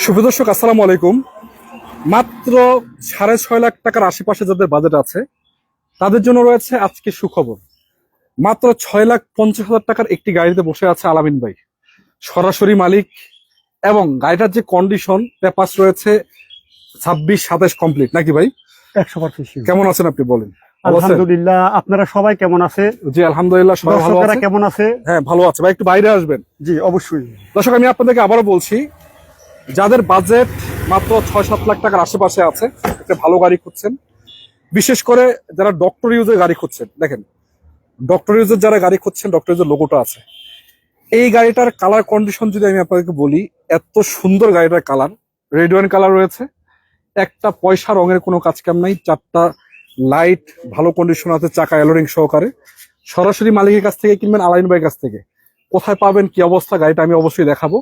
শুভ দর্শক, আসসালামু আলাইকুম। মাত্র 6.5 লাখ টাকার আশেপাশে যাদের বাজেট আছে তাদের জন্য রয়েছে আজকে সুখবর। মাত্র 6,50,000 টাকার একটি গাড়িতে বসে আছে আলামিন ভাই, সরাসরি মালিক। এবং গাড়িটার যে কন্ডিশন, পেপারস রয়েছে 26-27 কমপ্লিট নাকি ভাই? 100%। কেমন আছেন আপনি বলেন? আলহামদুলিল্লাহ, আপনারা সবাই কেমন আছে? জি আলহামদুলিল্লাহ, সবাই ভালো আছে। কেমন আছে? হ্যাঁ ভালো আছে ভাই, একটু বাইরে আসবেন। জি অবশ্যই। দর্শক, আমি আপনাদেরকে আবারও বলছি, যাদের বাজেট মাত্র 6-7 লাখ টাকার আশেপাশে আছে, একটা ভালো গাড়ি খুঁজছেন, বিশেষ করে যারা ডক্টর ইউজের গাড়ি খুঁজছেন, দেখেন ডক্টর ইউজের যারা গাড়ি খুঁজছেন, ডক্টর ইউজের লোগোটা আছে। এই গাড়িটার কালার কন্ডিশন যদি আমি আপনাদেরকে বলি, এত সুন্দর গাড়িটার কালার, রেড ওয়াইন কালার রয়েছে, একটা পয়সা রঙের কোনো কাজ কাম নাই, 4টা লাইট ভালো কন্ডিশন আছে, চাকা অ্যালোরিং সহকারে। সরাসরি মালিকের কাছ থেকে কিনবেন, আলাইন ভাইয়ের কাছ থেকে। কোথায় পাবেন, কি অবস্থা, গাড়িটা আমি অবশ্যই দেখাবো।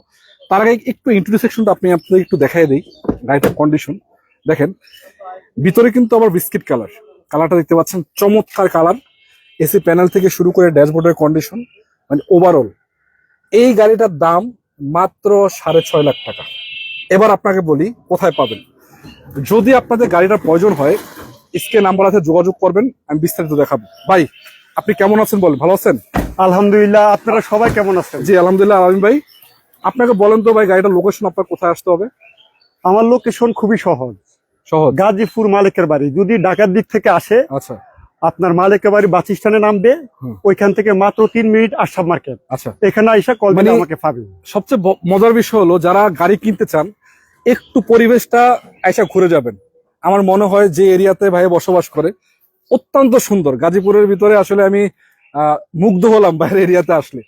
তার আগে একটু ইন্ট্রোডাকশনটা আপনাদের একটু দেখাই দিই। গাড়িটার কন্ডিশন দেখেন, ভিতরে কিন্তু আবার বিস্কিট কালারটা দেখতে পাচ্ছেন, চমৎকার কালার। এসি প্যানেল থেকে শুরু করে ড্যাশবোর্ডের কন্ডিশন, মানে ওভারঅল এই গাড়িটার দাম মাত্র 6.5 লাখ টাকা। এবার আপনাকে বলি কোথায় পাবেন। যদি আপনাদের গাড়িটার প্রয়োজন হয়, স্ক্রিনে নাম্বার আছে, যোগাযোগ করবেন, আমি বিস্তারিত দেখাবো। ভাই আপনি কেমন আছেন বলেন? ভালো আছেন? আলহামদুলিল্লাহ, আপনারা সবাই কেমন আছেন? জি আলহামদুলিল্লাহ। আলামিন ভাই, আপনাকে বলেন তো ভাই, গাড়িটার লোকেশন আপনার কোথায় আসতে হবে? আমার লোকেশন খুবই সহজ, গাজীপুর মালিকের বাড়ি। যদি ঢাকার দিক থেকে আসে, আচ্ছা, আপনার মালিকের বাড়ি বাস স্ট্যান্ডে নামবে, ওইখান থেকে মাত্র 3 মিনিট আশরাফ মার্কেট। আচ্ছা, এখানে আইসা কল দিলে আমাকে পাবেন। সবচেয়ে মজার বিষয় হলো, যারা গাড়ি কিনতে চান, একটু পরিবেশটা আইসা ঘুরে যাবেন। আমার মনে হয় যে এরিয়াতে ভাই বসবাস করে, অত্যন্ত সুন্দর। গাজীপুরের ভিতরে আসলে আমি মুগ্ধ হলাম বাইরের এরিয়াতে আসলে।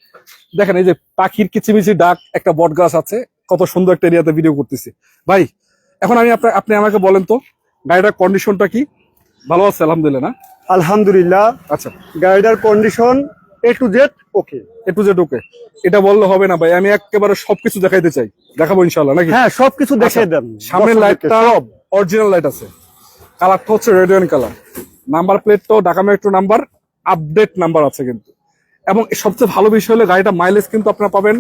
দেখেন এই যে পাখির কিচিমিচি ডাক, একটা বট গাছ আছে, কত সুন্দর একটা এরিয়াতে ভিডিও করতেছি। ভাই এখন আপনি আমাকে বলেন তো, গাড়িটার কন্ডিশনটা কি? ভালো আছে আলহামদুলিল্লাহ না? আলহামদুলিল্লাহ। আচ্ছা, গাড়িটার condition A to Z okay. A to Z ওকে। এটা বললে হবে না ভাই, আমি একেবারে সবকিছু দেখাইতে চাই। দেখাবো ইনশাআল্লাহ নাকি? হ্যাঁ, সবকিছু দেখিয়ে দেন। সামনের লাইটটা অরিজিনাল লাইট আছে, কালারটা হচ্ছে রেড ওয়াইন কালার, নাম্বার প্লেটটাও Dhaka metro number, update number আছে কিন্তু। এবং সবচেয়ে ভালো বিষয় হলো, গাড়িটা মাইলেজ কিন্তু আপনারা পাবেন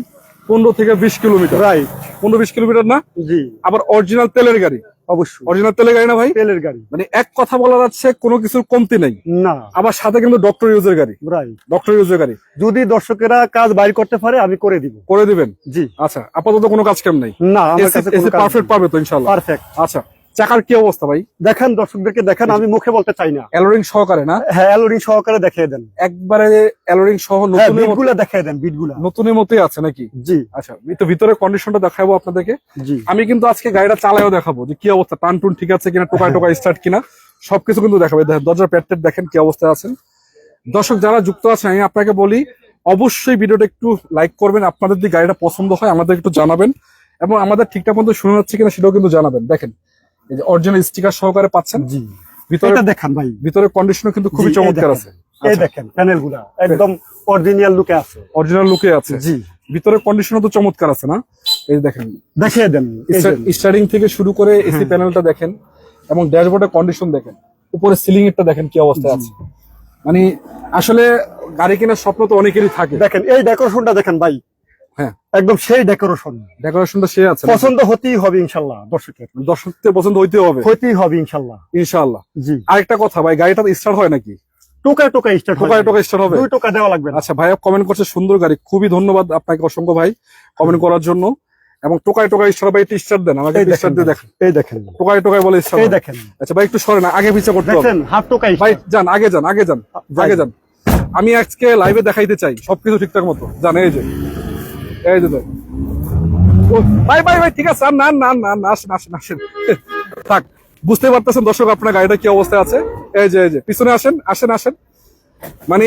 15 থেকে 20 কিলোমিটার। রাইট, 15-20 কিলোমিটার না? জি। আবার অরিজিনাল তেলের গাড়ি। অবশ্যই অরিজিনাল তেলের গাড়ি না ভাই? তেলের গাড়ি, মানে এক কথা বলা যাচ্ছে, কোনো কিছুর কমতি নেই না। আবার সাথে কিন্তু ডক্টর ইউজের গাড়ি। রাইট, ডক্টর ইউজের গাড়ি। যদি দর্শকেরা কাজ বাইর করতে পারে, আমি করে দিব। করে দিবেন? জি। আচ্ছা, আপাতত কোনো কাজ কাম নাই? না, আমার কাছে কোনো কাজ পারফেক্ট পাবে তো ইনশাআল্লাহ? পারফেক্ট। আচ্ছা, চাকার কি অবস্থা ভাই? দেখেন, দর্শকদেরকে দেখান, আমি মুখে বলতে চাই না। অ্যালোরিং সহকারে না? হ্যাঁ, অ্যালোরিং সহকারে দেখিয়ে দেন। একবারে অ্যালোরিং সহ বিটগুলা দেখিয়ে দেন, বিটগুলা নতুনের মতোই আছে নাকি? জি। আচ্ছা, তো ভিতরে কন্ডিশনটা দেখাবো আপনাদেরকে। জি। আমি কিন্তু আজকে গাড়িটা চালায়ও দেখাবো যে কি অবস্থা, টান টুন ঠিক আছে কিনা, টোকায় টোকায় স্টার্ট কিনা, সবকিছু কিন্তু দেখাবো। দেখেন দরজার প্যাডটেড দেখেন কি অবস্থায় আছেন। দর্শক যারা যুক্ত আছেন, আমি আপনাকে বলি, অবশ্যই ভিডিওটা একটু লাইক করবেন। আপনাদের যদি গাড়িটা পছন্দ হয় আমাদের একটু জানাবেন, এবং আমাদের ঠিকঠাক মতো শোনা যাচ্ছে কিনা সেটাও কিন্তু জানাবেন। দেখেন এই যে অরিজিনাল স্টিকার সহকারে পাচ্ছেন। জি। ভিতরে দেখান ভাই, ভিতরে কন্ডিশনও কিন্তু খুবই চমৎকার আছে। এই দেখেন প্যানেলগুলা একদম অরিজিনাল লুকে আছে। অরিজিনাল লুকে আছে। জি। ভিতরে কন্ডিশনও তো চমৎকার আছে না? এই দেখেন, দেখিয়ে দেন। স্টার্টিং থেকে শুরু করে এসি প্যানেলটা দেখেন, এবং ড্যাশবোর্ডের কন্ডিশন দেখেন, উপরে সিলিং এরটা দেখেন কি অবস্থায় আছে। মানে আসলে গাড়ি কেনার স্বপ্ন তো অনেকেরই থাকে। দেখেন এই ডেকোরেশনটা দেখেন ভাই, হ্যাঁ একদম সেই ডেকোরেশন। ডেকোরেশনটা সে আছে, পছন্দ হতেই হবে ইনশাআল্লাহ। দর্শকদের পছন্দ হইতে হবে, হতেই হবে ইনশাআল্লাহ। ইনশাআল্লাহ। জি। আরেকটা কথা ভাই, গাড়িটা স্টার্ট হয় নাকি? টোকায় টোকায় স্টার্ট হবে। 2 টাকা দেওয়া লাগবে। আচ্ছা, ভাইয়া কমেন্ট করছে সুন্দর গাড়ি, খুবই ধন্যবাদ আপনাকে, অসংখ্য ভাই কমেন্ট করার জন্য। এবং টোকায় টোকায় স্টার্ট ভাই, স্টার্ট দেন আমাকে, স্টার্ট দিয়ে দেখেন। এই দেখেন, টোকায় টোকায় বলে স্টার্ট। এই দেখেন। আচ্ছা ভাই, একটু সরেন, আগে পিছে করতে হবে। দেখেন হাফ টোকায় ভাই যান, আগে যান, আগে যান, আগে যান। আমি আজকে লাইভে দেখাইতে চাই সবকিছু ঠিকঠাক মতো। জান এই যে, এই যে ভাই ভাই ভাই ঠিক আছে, আর না না না না, আসেন আসেন আসেন, থাক। বুঝতে পারতেছেন দর্শক আপনার গাড়িটা কি অবস্থায় আছে। এই যে, এই যে পিছনে আসেন, আসেন আসেন, মানে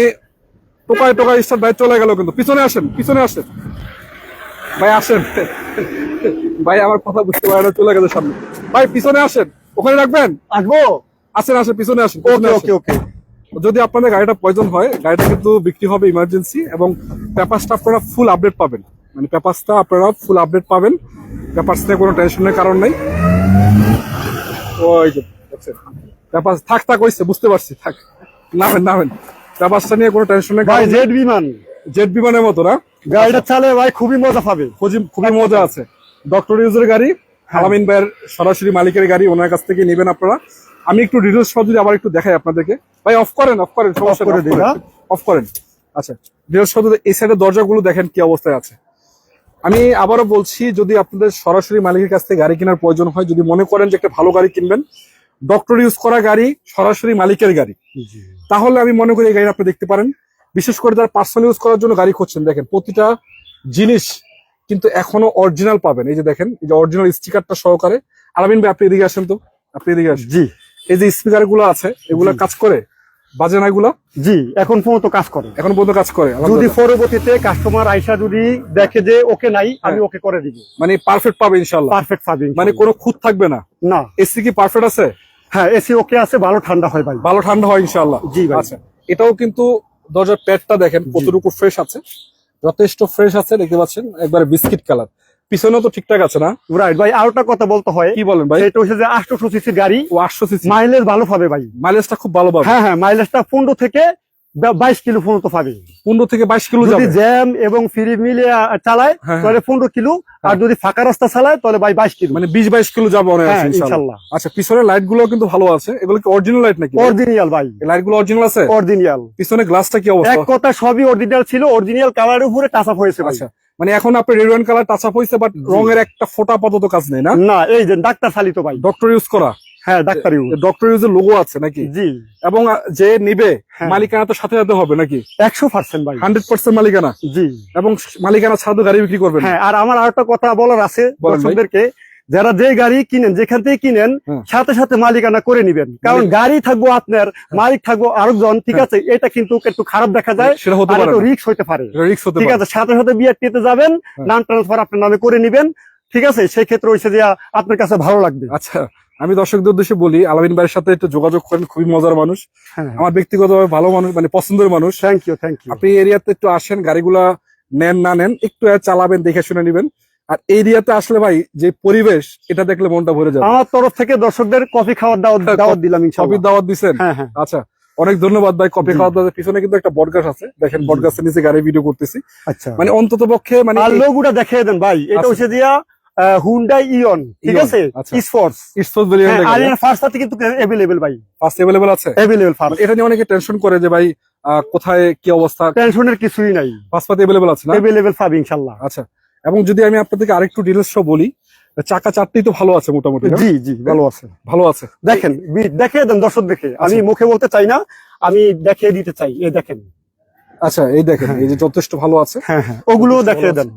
টোকায় টোকায় স্টার্ট ভাই চলে গেল কিন্তু। পিছনে আসেন, পিছনে আসেন ভাই, আসেন ভাই, আমার কথা বুঝতে পারে না, চলে গেছে সামনে। ভাই পিছনে আসেন, ওখানে রাখবেন, আসবো। আসেন আসেন, পিছনে আসেন। ওকে ওকে ওকে। যদি আপনাদের গাড়িটা প্রয়োজন হয়, গাড়িটা কিন্তু বিক্রি হবে ইমার্জেন্সি, এবং পেপারসটা আপনারা ফুল আপডেট পাবেন। মানে পেপারসটা আপনারা ফুল আপডেট পাবেন, পেপারস নিয়ে কোনো টেনশনের কারণ নেই। ওই যে দেখছেন পেপারস, থাক থাক হইছে, বুঝতে পারছি, থাক, নামেন নামেন, পেপারসটা নিয়ে কোনো টেনশনের ভাই কারণ নেই। জেড বিমান, জেট বিমানের মতো না? গাড়িটা চালে ভাই খুবই মজা পাবে। খুবই মজা আছে। ডক্টর ইউজের গাড়ি, আলামিন ভাইয়ের সরাসরি মালিকের গাড়ি, ওনার কাছ থেকে নেবেন আপনারা। আমি একটু ডিটেলস সহ যদি আবার একটু দেখাই আপনাদেরকে। ভাই অফ করেন, সমস্যা করে দিই, অফ করেন। আচ্ছা, ডিটেলস সহ এই সাইডের দরজাগুলো দেখেন কি অবস্থায় আছে। আমি আবারও বলছি, যদি আপনাদের সরাসরি মালিকের কাছ থেকে গাড়ি কেনার প্রয়োজন হয়, যদি মনে করেন যে একটা ভালো গাড়ি কিনবেন, ডক্টর ইউজ করা গাড়ি, সরাসরি মালিকের গাড়ি, তাহলে আমি মনে করি এই গাড়ি আপনি দেখতে পারেন। বিশেষ করে যারা পার্সোনাল ইউজ করার জন্য গাড়ি খুঁজছেন, দেখেন প্রতিটা জিনিস কিন্তু এখনো অরিজিনাল পাবেন। এই যে দেখেন, এই যে অরিজিনাল স্টিকারটা সহকারে। আলামিন ভাই আপনি এদিকে আসেন তো, আপনি এদিকে আসেন। জি, এই যে স্পিকার গুলো আছে, এগুলা কাজ করে, বাজে না এগুলা? জি, এখন পর্যন্ত কাজ করে, এখন পর্যন্ত কাজ করে। যদি পরবর্তীতে কাস্টমার আইসা যদি দেখে যে ওকে নাই, আমি ওকে করে দিব, মানে পারফেক্ট পাবে ইনশাআল্লাহ। পারফেক্ট পাবে, মানে কোনো খুঁত থাকবে না। না। এসি কি পারফেক্ট আছে? হ্যাঁ, এসি ওকে আছে, ভালো ঠান্ডা হয় ভাই, ভালো ঠান্ডা হয় ইনশাআল্লাহ। জি ভাই। আচ্ছা, এটাও কিন্তু দরজার প্যাডটা দেখেন কতটুকু ফ্রেশ আছে, যথেষ্ট ফ্রেশ আছে, দেখতে পাচ্ছেন একবারে বিস্কিট কালার। পিছনেও তো ঠিকঠাক আছে না? রাইট ভাই। আরেকটা কথা বলতে হয়। কি বলেন ভাই? এটা হচ্ছে যে 800 সিসির গাড়ি, ও 800 সিসি, মাইলেজ ভালো পাবে ভাই, মাইলেজটা খুব ভালো পাবে। হ্যাঁ, মাইলেজটা 15 থেকে 22 কিলো পর্যন্ত পাবে। 15 থেকে 22 কিলো যদি যাবে। জ্যাম এবং ফ্রি মিলে চালায় তাহলে 15 কিলো, আর যদি ফাঁকা রাস্তা চালায় তাহলে ভাই 22 কিলো, মানে 20-22 কিলো যাবে অনেক হ্যাঁ, ইনশাআল্লাহ। ইনশাআল্লাহ। আচ্ছা, পিছনের লাইট গুলো কিন্তু ভালো আছে। এগুলো কি অরিজিনাল লাইট নাকি? অরিজিনাল ভাই, লাইট গুলো অরিজিনাল আছে, অরিজিনাল। পিছনে গ্লাসটা কি এক অবস্থা? কথা সবই অরিজিনাল ছিল, অরিজিনাল কালারের উপরে টাচ আপ হয়েছে ভাই। আচ্ছা, মানে এখন আপনার red wine colour touch up হয়েছে, বাট রঙের একটা ফোঁটা আপাতত কাজ নেই না? না, এই যে ডাক্তার চালিত ভাই, ডক্টর ইউজ করা। হ্যাঁ, ডাক্তার ইউজ, ডক্টর ইউজের লোগো আছে নাকি? জি। এবং যে নিবে হ্যাঁ। মালিকানা তো সাথে সাথে হবে নাকি? 100% ভাই, 100% মালিকানা। জি। এবং মালিকানা ছাড়া তো গাড়ি বিক্রি করবেন না। হ্যাঁ, আর আমার আরেকটা কথা বলার আছে বলেন ভাই। দর্শকদেরকে, যারা যে গাড়ি কিনেন, যেখান থেকে কিনেন, হ্যাঁ। সাথে সাথে মালিকানা করে নিবেন, কারণ গাড়ি থাকবো আপনার, মালিক থাকবো আরেকজন, ঠিক আছে? এটা কিন্তু একটু খারাপ দেখা যায়, সেটা হতে আর পারে একটু না। রিস্ক হতে পারে, রিস্ক হতে ঠিক পারে। আছে? সাথে সাথে বিআরটিতে যাবেন, নাম ট্রান্সফার আপনার নামে করে নিবেন, ঠিক আছে? সেই ক্ষেত্রে হয়েছে যে আপনার কাছে ভালো লাগবে। আচ্ছা, আমি দর্শকদের উদ্দেশ্যে বলি, আলামিন ভাইয়ের সাথে একটু যোগাযোগ করেন, খুবই মজার মানুষ, হ্যাঁ, আমার ব্যক্তিগতভাবে ভালো মানুষ, মানে পছন্দের মানুষ। Thank you, thank you. আপনি এরিয়াতে একটু আসেন, গাড়িগুলা নেন না নেন একটু চালাবেন, দেখে শুনে নিবেন। আর এই এরিয়াতে আসলে ভাই যে পরিবেশ, এটা দেখলে মনটা ভরে যাবে। আমার তরফ থেকে দর্শকদের কফি খাওয়ার দাওয়াত দিলাম ইনশাআল্লাহ। কফির দাওয়াত দিছেন? হ্যাঁ, হ্যাঁ। আচ্ছা, অনেক ধন্যবাদ ভাই। কফি খাওয়ার দাওয়াত। পিছনে কিন্তু একটা বটগাছ আছে, দেখেন বটগাছের নিচে গাড়ি ভিডিও করতেছি। আচ্ছা, মানে অন্তত পক্ষে মানে আর লোগোটা দেখিয়ে দেন ভাই, এটা আচ্ছা। হচ্ছে দিয়া হুন্ডাই ইয়ন, ঠিক ইয়ন, আছে? আচ্ছা। স্পোর্টস, স্পোর্টস ভেরিয়েন্ট আর এর ফার্স্ট সাথে কিন্তু अवेलेबल ভাই, ফার্স্ট अवेलेबल আছে। Available first. এটা নিয়ে অনেকে টেনশন করে যে ভাই কোথায় কি অবস্থা। টেনশনের কিছুই নাই, ফার্স্ট পাতি अवेलेबल আছে না? अवेलेबल পাবে ইনশাআল্লাহ। আচ্ছা, এবং যদি আমি আপনাদেরকে আরেকটু ডিটেইলস সহ বলি, চাকা চারটি তো ভালো আছে মোটামুটি না? জি, জি, ভালো আছে, ভালো আছে। দেখেন দেখিয়ে দেন দর্শক দেখে, আমি মুখে বলতে চাই না, আমি দেখিয়ে দিতে চাই, এই দেখেন। আচ্ছা, এই দেখেন, এই যে যথেষ্ট ভালো আছে। হ্যাঁ, হ্যাঁ, ওগুলো দেখিয়ে দেন।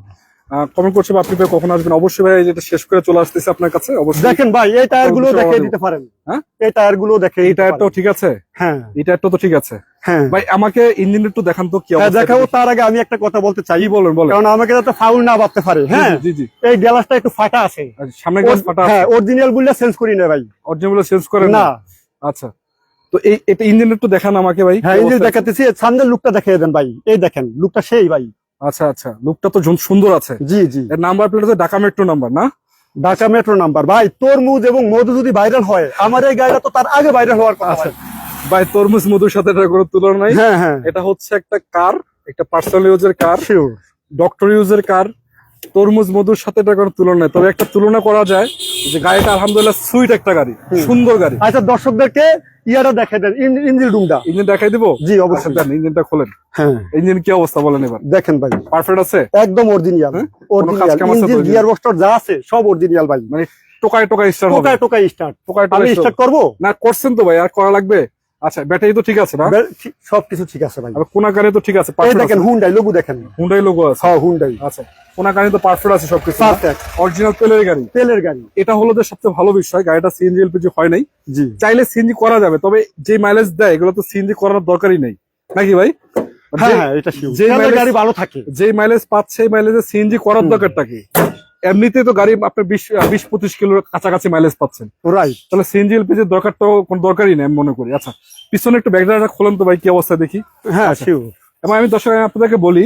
কমেন্ট করছে আপনি ভাই কখন আসবেন? অবশ্যই ভাই, যেটা শেষ করে চলে আসতেছে আপনার কাছে। অবশ্যই দেখেন ভাই, এই টায়ার গুলো দেখিয়ে দিতে পারেন। হ্যাঁ, এই টায়ার গুলো দেখিয়ে এই টায়ারটাও ঠিক আছে। হ্যাঁ, এই টায়ারটাও তো ঠিক আছে। হ্যাঁ ভাই আমাকে ইঞ্জিন একটু দেখান তো কি হ্যাঁ, অবস্থা। দেখাবো। তার আগে আমি একটা কথা বলতে চাই, কি বলেন বলেন। কারণ আমাকে যাতে ফাউল না ভাবতে পারে। হ্যাঁ, জি জি। এই গ্লাসটা একটু ফাটা আছে, সামনে গ্লাস ফাটা আছে। হ্যাঁ, অরিজিনাল গুলো চেঞ্জ করি না ভাই, অরিজিনাল চেঞ্জ করেন না। না? আচ্ছা, তো এটা ইঞ্জিন একটু দেখান আমাকে ভাই। হ্যাঁ, ইঞ্জিন দেখাতেছি, সামনের লুকটা দেখিয়ে দেন ভাই, এই দেখেন লুকটা সেই ভাই। আচ্ছা আচ্ছা, লুকটা তো সুন্দর আছে। জি, জি। এর নাম্বার প্লেট আছে ঢাকা মেট্রো নাম্বার না? Dhaka metro number. ভাই তরমুজ এবং মধু যদি ভাইরাল হয়, আমার এই গাড়িটা তো তার আগে ভাইরাল হওয়ার কথা। আচ্ছা ভাই, তরমুজ মধুর সাথে এটা কোনো তুলনা নাই। হ্যাঁ, হ্যাঁ, এটা হচ্ছে একটা কার, একটা পার্সোনাল ইউজের কার, শিওর। ডক্টর ইউজের কার। তরমুজ মধুর সাথে এটা কোনো তুলনা নাই। তবে একটা তুলনা করা যায় যে গাড়িটা আলহামদুলিল্লাহ সুইট একটা গাড়ি, সুন্দর গাড়ি। আচ্ছা, দর্শকদেরকে ইয়াটা দেখাই দেন, ইঞ্জিন রুমটা। ইঞ্জিন দেখাই দিব? জি, অবশ্যই। দেন, ইঞ্জিনটা খোলেন। হ্যাঁ, ইঞ্জিন কি অবস্থা বলেন এবার। দেখেন ভাই, পারফেক্ট আছে? একদম অরিজিনাল, হ্যাঁ? কোনো কাজ অরিজিনাল কাম আছে তো? ইঞ্জিন, গিয়ার বক্সটার যা আছে সব অরিজিনাল ভাই। মানে টোকায় টোকায় স্টার্ট হবে? টোকায় টোকায় স্টার্ট। টোকায় আমি টোকায় স্টার্ট করবো না? করছেন তো ভাই, আর করা লাগবে? আচ্ছা, ব্যাটারি তো ঠিক আছে না? সবকিছু ঠিক আছে ভাই। আবার কোনা গাড়ি তো ঠিক আছে, এই পারফেক্ট দেখেন আছে। হুন্ডাই লোগো দেখেন। হুন্ডাই লোগো আছে। হ্যাঁ, হুন্ডাই। আচ্ছা, কোনা গাড়ি তো পারফেক্ট আছে সবকিছু। পারফেক্ট, অরিজিনাল তেলের গাড়ি। তেলের গাড়ি। এটা হলো যে সবচেয়ে ভালো বিষয়, গাড়িটা সিএনজি এলপিজি হয় নাই। জি, চাইলে সিএনজি করা যাবে, তবে যে মাইলেজ দেয় এগুলো তো সিএনজি করার দরকারই নেই নাকি ভাই? হ্যাঁ, হ্যাঁ, এটা শিওর। যে তেলের mileage- গাড়ি ভালো থাকে। যে মাইলেজ পাচ্ছে এই মাইলেজে সিএনজি করার দরকারটা কি? এমনিতেই তো গাড়ি আপনার 20-25 কিলোর কাছাকাছি মাইলেজ পাচ্ছেন, রাইট। তাহলে সিএনজি এলপিজির দরকার তো কোনো দরকারই নেই আমি মনে করি। আচ্ছা, পিছনে একটু ব্যাকগ্রাউন্ডটা খোলেন তো ভাই, কি অবস্থা দেখি। হ্যাঁ, আচ্ছা। শিওর। এবং আমি দর্শক আপনাদেরকে বলি,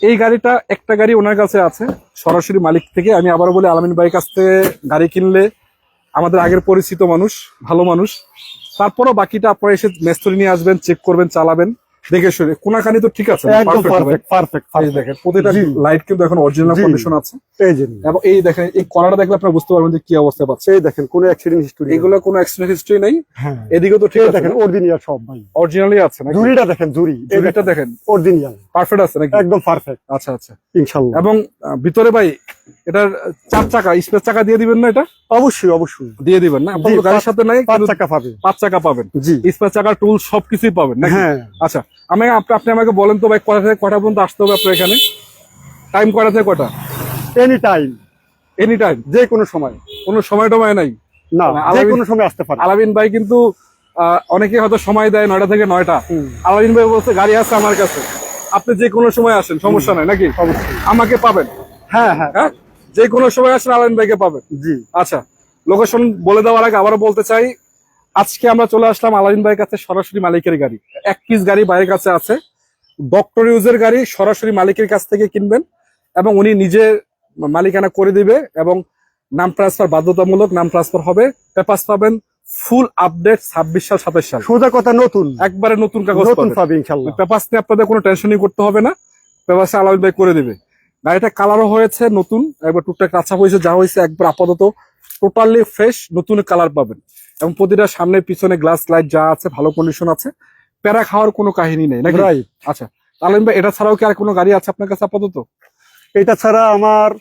এই গাড়িটা একটা গাড়ি ওনার কাছে আছে সরাসরি মালিক থেকে। আমি আবারও বলি, আলামিন ভাইয়ের কাছ থেকে গাড়ি কিনলে আমাদের আগের পরিচিত মানুষ, ভালো মানুষ। তারপরও বাকিটা আপনারা এসে মেস্তরি নিয়ে আসবেন, চেক করবেন, চালাবেন, দেখে শুনে কোনাকানি তো ঠিক আছে, একদম perfect হবে। পারফেক্ট এই দেখেন প্রতিটা জি। লাইট কিন্তু এখন অরিজিনাল জি। কন্ডিশন আছে, এই যে এবং এই দেখেন এই কলাটা দেখলে আপনারা বুঝতে পারবেন যে কি অবস্থা পাচ্ছে। এই দেখেন কোনো অ্যাক্সিডেন্ট হিস্টরি, এগুলো কোনো অ্যাক্সিডেন্ট হিস্ট্রি নেই, হ্যাঁ এদিকেও তো ঠিক এই আছে, দেখেন অরিজিনাল সব ভাই, অরিজিনালি আছে নাকি? জুড়িটা দেখেন, জুড়ি এই এটা দেখেন অরিজিনাল পারফেক্ট আছে নাকি? একদম পারফেক্ট আচ্ছা আচ্ছা। ইনশাআল্লাহ। এবং ভিতরে ভাই এটার 4 চাকা স্পেস চাকা দিয়ে দিবেন না? এটা অবশ্যই অবশ্যই দিয়ে দিবেন না? আপনার জি, গাড়ির সাথে নাই, 5 চাকা পাবে। 5 চাকা পাবেন, জি স্পেস চাকা টুল সবকিছুই পাবেন নাকি? হ্যাঁ আচ্ছা, আপনি আমাকে বলেন তো ভাই কটা থেকে কটা পর্যন্ত আসতে হবে আপনার এখানে? টাইম কটা থেকে কটা? এনি টাইম, এনি টাইম, যে কোনো সময়, কোনো সময় টময় নাই? না মানে যে কোনো সময় আসতে পারে। আলামিন ভাই কিন্তু অনেকে হয়তো সময় দেয় 9টা থেকে 9টা, হুম, আলামিন ভাই বলছে গাড়ি আছে আমার কাছে, আপনি যে কোনো সময় আসেন, সমস্যা নাই নাকি? অবশ্যই আমাকে পাবেন, হ্যাঁ হ্যাঁ হ্যাঁ যে কোনো সময় আসেন আলামিন ভাইকে পাবেন। জি আচ্ছা, লোকেশন বলে দেওয়ার আগে আবারও বলতে চাই, আজকে আমরা চলে আসলাম আলামিন ভাইয়ের কাছে, সরাসরি মালিকের গাড়ি, এক পিস গাড়ি ভাইয়ের কাছে আছে, ডক্টর ইউজের গাড়ি, সরাসরি মালিকের কাছ থেকে কিনবেন এবং উনি নিজে মালিকানা করে দিবে, এবং নাম ট্রান্সফার বাধ্যতামূলক, নাম ট্রান্সফার হবে, পেপারস পাবেন ফুল আপডেট 26 সাল 27 সাল, সোজা কথা নতুন একবারে নতুন কাগজ নতুন পাবেন। পাবে ইনশাআল্লাহ। পেপারস নিয়ে আপনাদের কোনো টেনশনই করতে হবে না, পেপারস আলামিন ভাই করে দিবে। গাড়িটা কালারও হয়েছে নতুন, একবার টুকটাক কাঁচা হয়েছে, যা হয়েছে একবার আপাতত টোটালি ফ্রেশ নতুন কালার পাবেন, এবং প্রতিটা সামনে পিছনে গ্লাস লাইট যা আছে ভালো কন্ডিশন আছে, প্যারা খাওয়ার কোনো কাহিনী নেই নাকি? রাইট। আচ্ছা আলামিন ভাই, এটা ছাড়াও কি আর কোনো গাড়ি আছে আপনার কাছে আপাতত? এটা ছাড়া আমার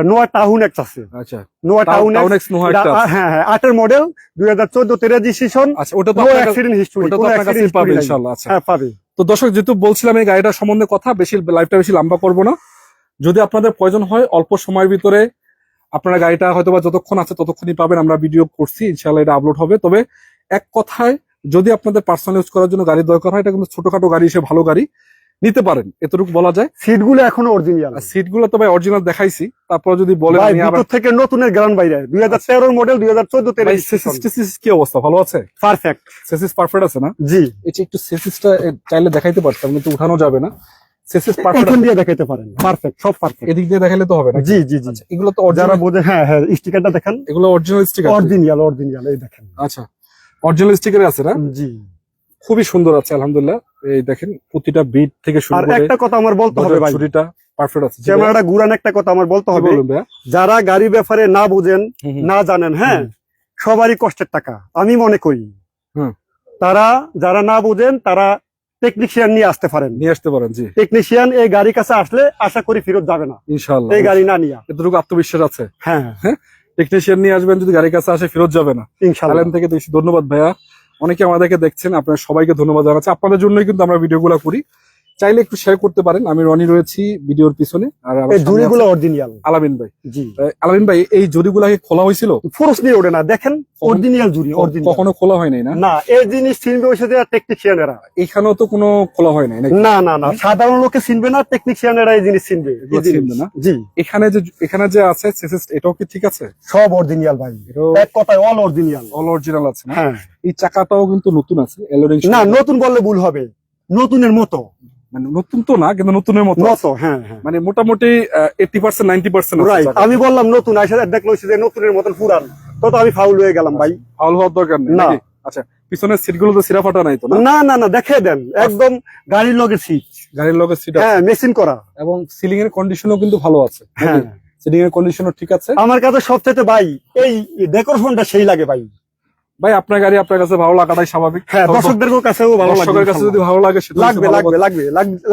নোয়া টাউন এক্স আছে, আচ্ছা, নোয়া টাউন টাউন এক্স নোহা একটা আছে। হ্যাঁ হ্যাঁ 8 এর মডেল 2014 রেজিস্ট্রেশন, আচ্ছা, ওটা তো নো আপনার কাছে, অ্যাক্সিডেন্ট হিস্টরি, ওটা তো কোনো আপনার কাছেই অ্যাক্সিডেন্ট পাবে পাবে ইনশাআল্লাহ। আচ্ছা, হ্যাঁ পাবে। তো দর্শক যেহেতু বলছিলাম এই গাড়িটার সম্বন্ধে কথা, বেশি লাইভটা বেশি লম্বা করবো না, যদি আপনাদের প্রয়োজন হয় অল্প সময়ের ভিতরে আপনারা গাড়িটা হয়তো বা যতক্ষণ আছে ততক্ষণই পাবেন, আমরা ভিডিও করছি ইনশাআল্লাহ এটা আপলোড হবে। তবে এক কথায় যদি আপনাদের পার্সোনাল ইউজ করার জন্য গাড়ি দরকার হয়, এটা কিন্তু ছোটখাটো গাড়ি হিসেবে ভালো গাড়ি নিতে পারেন, এতটুকু বলা যায়। সিটগুলো এখনো অরিজিনাল, আর সিটগুলো তো ভাই অরিজিনাল দেখাইছি, তারপর যদি বলেন ভাই আমি আবার ভিতর থেকে নতুনের গ্রান বাইরে 2013 মডেল 2014 ভাই রেজিস্ট্রেশন, সেসিস কি অবস্থা, ভালো আছে? পারফেক্ট সেসিস পারফেক্ট আছে না? জি। এটা একটু সেসিসটা চাইলে দেখাইতে পারতাম, কিন্তু উঠানো যাবে না, সেসিস পারফেক্ট এখন দিয়ে দেখাইতে পারেন, পারফেক্ট সব পারফেক্ট। এদিক দিয়ে দেখাইলে তো হবে না? জি জি জি, আচ্ছা, এগুলো তো যারা অরিজিনাল, বোঝে হ্যাঁ হ্যাঁ স্টিকারটা দেখেন, এগুলো অরিজিনাল স্টিকার, অরিজিনাল অরিজিনাল এই দেখেন। আচ্ছা অরিজিনাল স্টিকার আছে না? জি। খুবই সুন্দর আছে আলহামদুলিল্লাহ, এই দেখেন প্রতিটা বিট থেকে শুরু আর করে একটা কথা আমার বলতে হবে ভাই, ছুরিটা পারফেক্ট আছে। ক্যামেরাটা ঘুরান, একটা কথা আমার বলতে হবে, বলুন ভাইয়া। যারা গাড়ি ব্যাপারে না বুঝেন হুম, হুম। না জানেন, হ্যাঁ সবারই কষ্টের টাকা আমি মনে করি, হুম। তারা যারা না বুঝেন তারা টেকনিশিয়ান নিয়ে আসতে পারেন, নিয়ে আসতে পারেন, জি টেকনিশিয়ান এই গাড়ির কাছে আসলে আশা করি ফেরত যাবে না ইনশাআল্লাহ। এই গাড়ি না নিয়ে। এতটুকু আত্মবিশ্বাস আছে, হ্যাঁ টেকনিশিয়ান নিয়ে আসবেন, যদি গাড়ির কাছে আসে ফেরত যাবে না। ইনশাআল্লাহ। আলেম থেকে বেশি ধন্যবাদ ভাইয়া, অনেকে আমাদেরকে দেখছেন, আপনার সবাইকে ধন্যবাদ জানাচ্ছি, আপনাদের জন্যই কিন্তু আমরা ভিডিওগুলো করি, চাইলে একটু শেয়ার করতে পারেন। আমি রনি রয়েছি ভিডিওর পিছনে, আর আমার এই সামনে জুড়িগুলো আছে অরিজিনাল। আলামিন ভাই। জি, আলামিন ভাই, এই জরিগুলাকে খোলা হয়েছিল? ফোর্স নিয়ে ওঠে না, দেখেন অরিজিনাল জুড়ি, অরিজিনাল কখনো খোলা হয় নাই না? না। এই জিনিস চিনবে ওই সাথে টেকনিশিয়ানেরা, এখানেও তো কোনো খোলা হয় নাই নাকি? না না না, সাধারণ লোকে চিনবে না, টেকনিশিয়ানেরা এই জিনিস চিনবে। এগুলো চিনবে না? জি, এখানে যে আছে এটাও কি ঠিক আছে? সব অরিজিনাল ভাই, এটাও এক কথায় অল অরিজিনাল। অল অরিজিনাল আছে না? হ্যাঁ, এই চাকাটাও কিন্তু নতুন আছে, এলোরিং না নতুন বললে ভুল হবে, নতুনের মতো, মানে নতুন তো না কিন্তু নতুনের মতো আছে। মতো হ্যাঁ হ্যাঁ মানে মোটামুটি 80% 90% আছে রাইট। চাকা। আমি বললাম নতুন, আইসা দেখলো যে নতুনের মতন পুরান, তো আমি ফাউল হয়ে গেলাম ভাই। ফাউল হওয়ার দরকার নেই না। নাকি? আচ্ছা, পিছনের সিটগুলো তো সিরা ফাটা নাই তো না? না না না, দেখে দেন একদম গাড়ির লগে সিট, গাড়ির লগে সিট আছে, হ্যাঁ মেশিন করা, এবং সিলিং এর কন্ডিশনও কিন্তু ভালো আছে, হ্যাঁ সিলিং এর কন্ডিশনও ঠিক আছে। আমার কাছে সবচেয়ে ভাই এই ডেকোরেশনটা সেই লাগে ভাই। ভাই আপনার গাড়ি আপনার কাছে ভালো লাগাটাই স্বাভাবিক, হ্যাঁ দর্শকদের কাছেও ভালো লাগবে, দর্শকের কাছে যদি ভালো লাগে সেটা লাগবে লাগবে লাগবে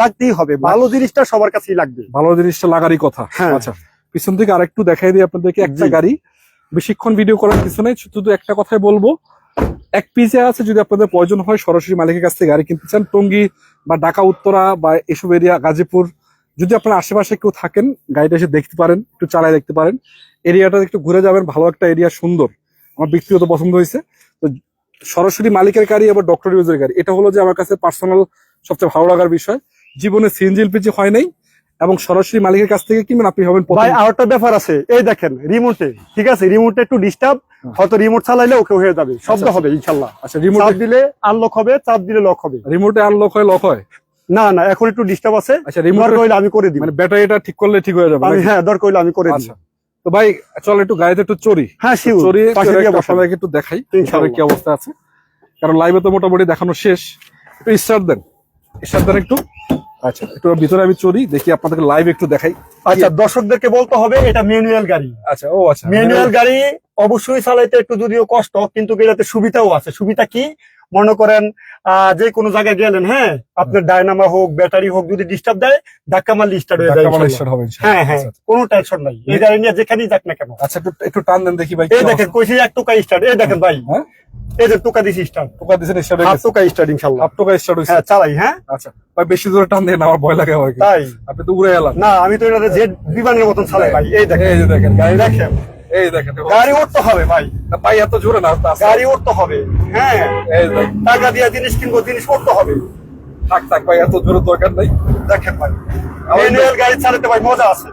লাগতেই হবে, ভালো জিনিসটা সবার কাছেই লাগবে, ভালো জিনিসটা লাগারই কথা। হ্যাঁ। আচ্ছা, পিছন থেকে আরেকটু দেখাই দিই আপনাদেরকে একটা জি। গাড়ি, বেশিক্ষণ ভিডিও করার কিছু নেই, শুধু একটা কথাই বলবো, এক পিসে আছে, যদি আপনাদের প্রয়োজন হয় সরাসরি মালিকের কাছ থেকে গাড়ি কিনতে চান, টঙ্গী বা ঢাকা উত্তরা বা এসব এরিয়া, গাজীপুর, যদি আপনার আশেপাশে কেউ থাকেন গাড়িটা এসে দেখতে পারেন, একটু চালায় দেখতে পারেন, এরিয়াটা একটু ঘুরে যাবেন, ভালো একটা এরিয়া, সুন্দর, আমার ব্যক্তিগত পছন্দ হয়েছে। তো সরাসরি মালিকের গাড়ি আবার ডক্টর ইউজের গাড়ি, এটা হলো যে আমার কাছে পার্সোনাল সবচেয়ে ভালো লাগার বিষয়। জীবনে সিএনজি এলপিজি হয় নাই, এবং সরাসরি মালিকের কাছ থেকে কিনবেন, আপনি হবেন ভাই। আর একটা ব্যাপার আছে, এই দেখেন রিমোটে, ঠিক আছে রিমোটে একটু ডিস্টার্ব, হয়তো রিমোট চালাইলে ওকে হয়ে যাবে, শব্দ হবে ইনশাল্লাহ। আচ্ছা, রিমোট চাপ দিলে আনলক হবে, চাপ দিলে লক হবে। রিমোটে আনলক হয়, লক হয়? না না, এখন একটু ডিস্টার্ব আছে, আচ্ছা, রিমোট দরকার হইলে আমি করে দিই, মানে ব্যাটারিটা ঠিক করলে ঠিক হয়ে যাবে আমি নাকি? হ্যাঁ দরকার হইলে আমি করে দিই। আচ্ছা, তো ভাই চল একটু গাড়িতে একটু চড়ি, হ্যাঁ শিওর, চড়ি পাশে দিয়ে বসাবো। সবাইকে একটু দেখাই ইনশাআল্লাহ। কি অবস্থা আছে, কারণ লাইভে তো মোটামুটি দেখানো শেষ, একটু স্টার্ট দেন একটু। আচ্ছা, একটু ভিতরে আমি চলি, দেখি আপনাদেরকে লাইভ একটু দেখাই। আচ্ছা, দর্শকদেরকে বলতে হবে এটা ম্যানুয়াল গাড়ি। আচ্ছা, আচ্ছা, ম্যানুয়াল গাড়ি অবশ্যই চালাইতে একটু যদিও কষ্ট, কিন্তু এটাতে সুবিধাও আছে। সুবিধা কি? মনে করেন যে কোনো জায়গায় গেলেন, হ্যাঁ, আপনার ডায়নামা হোক, ব্যাটারি হোক, যদি ডিস্টার্ব দেয় ধাক্কা মারলে স্টার্ট হয়ে যায়। স্টার্ট হবে হ্যাঁ হ্যাঁ, কোনো টেনশন নাই, এই গাড়ি নিয়ে যেখানেই যাক না কেন। আচ্ছা, একটু টান দেন দেখি ভাই। এই দেখেন কইছি 1 টোকা স্টার্ট, এই দেখেন ভাই, হ্যাঁ, এই যে টোকা দিছি স্টার্ট, টোকা দিছেন স্টার্ট হয়ে 1 গেছে। টোকা স্টার্ট ইনশাআল্লাহ। 1 টোকা স্টার্ট হইছে। হ্যাঁ চালাই, হ্যাঁ। আচ্ছা ভাই, বেশি জোরে টান দেন, আমার ভয় লাগে হয় কি। তাই আপনি তো উড়ে এলেন। না, আমি তো এটা জেট বিমানের মতন চালাই ভাই। এই দেখেন, এই যে দেখেন গাড়ি, দেখেন এই দেখেন গাড়ি উঠতে হবে ভাই, ভাই, এত জোরে না, গাড়ি উঠতে হবে। হ্যাঁ, এই দেখেন, টাকা দিয়ে জিনিস কিনবো, জিনিস উঠতে হবে। থাক ভাই, এত জোরে দরকার নাই। দেখেন ভাই, ম্যানুয়াল গাড়ি চালাতে ভাই মজা আছে।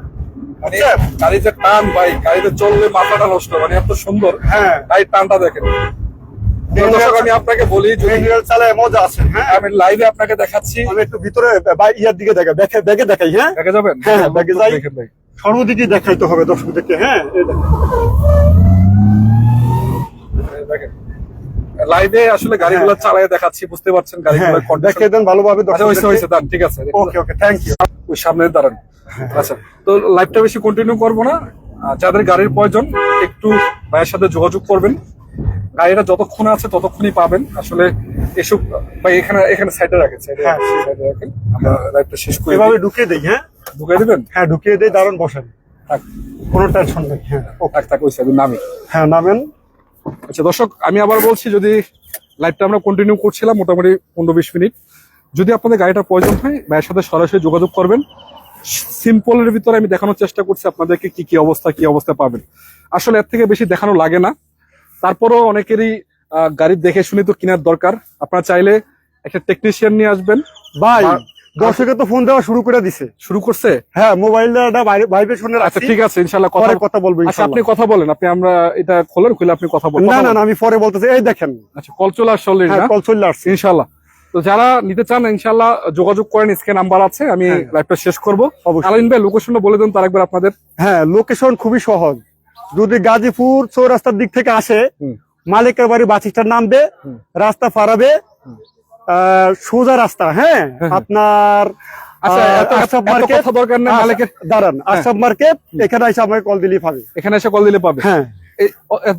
মানে গাড়ি যে টান ভাই, গাড়িতে চললে মাথাটা নষ্ট, মানে এত সুন্দর। হ্যাঁ, গাড়ির টানটা দেখেন। দর্শক, আমি আপনাকে বলি, ম্যানুয়াল চালায় মজা আছে। হ্যাঁ, আমি লাইভে আপনাকে দেখাচ্ছি। আমি একটু ভিতরে ইয়ার দিকে ব্যাগে দেখাই। হ্যাঁ, দেখে যাবেন। হ্যাঁ, ব্যাগে যাই। দেখেন ভাই, সর্বদিকে দেখাইতে হবে দর্শকদেরকে। হ্যাঁ, এই দেখেন, এই দেখেন লাইভে আসলে গাড়িগুলো চালায় দেখাচ্ছি, বুঝতে পারছেন গাড়িগুলো হ্যাঁ, দেখিয়ে দেন ভালোভাবে হয়েছে দর্শকদেরকে। দান, ঠিক আছে। ওকে, থ্যাংক ইউ। ওই সামনে দাঁড়ান। আচ্ছা, তো লাইভটা বেশি কন্টিনিউ করবো না। যাদের গাড়ির প্রয়োজন একটু ভাইয়ের সাথে যোগাযোগ করবেন। গাড়িটা যতক্ষণ আছে ততক্ষণই পাবেন। আসলে এসব ভাই, এখানে সাইডে রাখেন, সাইডে হ্যাঁ, রাখেন। আমরা লাইভটা শেষ করে এভাবে ঢুকিয়ে দেই। হ্যাঁ, ঢুকে দিবেন। হ্যাঁ, ঢুকিয়ে দেই, দারুণ বসেন, থাক কোনো টেনশন নেই। হ্যাঁ, থাক ওই সাইডে নামি। হ্যাঁ, নামেন। আচ্ছা দর্শক, আমি আবার বলছি, যদি লাইভটা আমরা কন্টিনিউ করছিলাম মোটামুটি 15-20 মিনিট। যদি আপনাদের গাড়িটা প্রয়োজন হয়, ভাইয়ের সাথে সরাসরি যোগাযোগ করবেন। সিম্পলের ভিতরে আমি দেখানোর চেষ্টা করছি আপনাদেরকে কি অবস্থা পাবেন। আসলে এর থেকে বেশি দেখানো লাগে না। তারপরও অনেকেরই গাড়ি দেখে শুনে তো কেনার দরকার। আপনারা চাইলে একটা টেকনিশিয়ান নিয়ে আসবেন। ভাই, দর্শকে তো ফোন দেওয়া শুরু করে দিছে। শুরু করছে? হ্যাঁ, মোবাইলটা বাইরে শুনে আচ্ছা, ঠিক আছে, ইনশাল্লাহ কথা বলবো। আচ্ছা, আপনি কথা বলেন। আমরা এটা খুলে আপনি কথা বলেন। না, আমি পরে বলতেছি। এই দেখেন, আচ্ছা, কল চলে আসছে অলরেডি। হ্যাঁ, কল চলে আসছে ইনশাল্লাহ। তো যারা নিতে চান ইনশাল্লাহ যোগাযোগ করেন, স্ক্রিনে নাম্বার আছে। আমি লাইভটা শেষ করবো। আলামিন ভাই, লোকেশনটা বলে দেন তার একবার আপনাদের। হ্যাঁ, লোকেশন খুবই সহজ। যদি গাজীপুর চৌরাস্তার দিক থেকে আসে, মালিকের বাড়ি বাসস্ট্যান্ড নামবে, রাস্তা ফারাবে, সোজা রাস্তা। হ্যাঁ, আপনার দরকার নেই, মালিকের দাঁড়ান, আশরাফ মার্কেট, এখানে এসে আমাকে কল দিলেই পাবে। এখানে এসে কল দিলে পাবে। হ্যাঁ,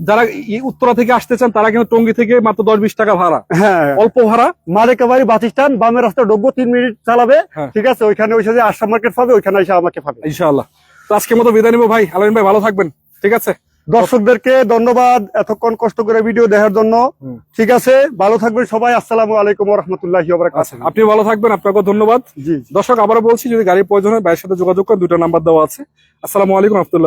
যারা উত্তরা থেকে আসতে চান তারা কিন্তু টঙ্গী থেকে মাত্র 10-20 টাকা ভাড়া। হ্যাঁ, অল্প ভাড়া। মালিকের বাড়ি বাসস্ট্যান্ড, বামে রাস্তা ঢুকবো, 3 মিনিট চালাবে। ঠিক আছে, ওইখানে যে আশরাফ মার্কেট পাবে, ওইখানে এসে আমাকে পাবে ইনশাআল্লাহ। তো আজকের মতো বিদায় নিবো ভাই। আলামিন ভাই, ভালো থাকবেন। ঠিক আছে, দর্শকদেরকে ধন্যবাদ এতক্ষণ কষ্ট করে ভিডিও দেখার জন্য। ঠিক আছে, ভালো থাকবেন সবাই। আসসালামু আলাইকুম ওয়া রাহমাতুল্লাহি ওয়া বারাকাতুহু। আপনি ভালো থাকবেন, আপনাকেও ধন্যবাদ। জি, দর্শক, আবারও বলছি, যদি গাড়ির প্রয়োজন হয় ভাইয়ের সাথে যোগাযোগ করেন, 2টা নাম্বার দেওয়া আছে। আসসালামু আলাইকুম ওয়া রাহমাতুল্লাহ।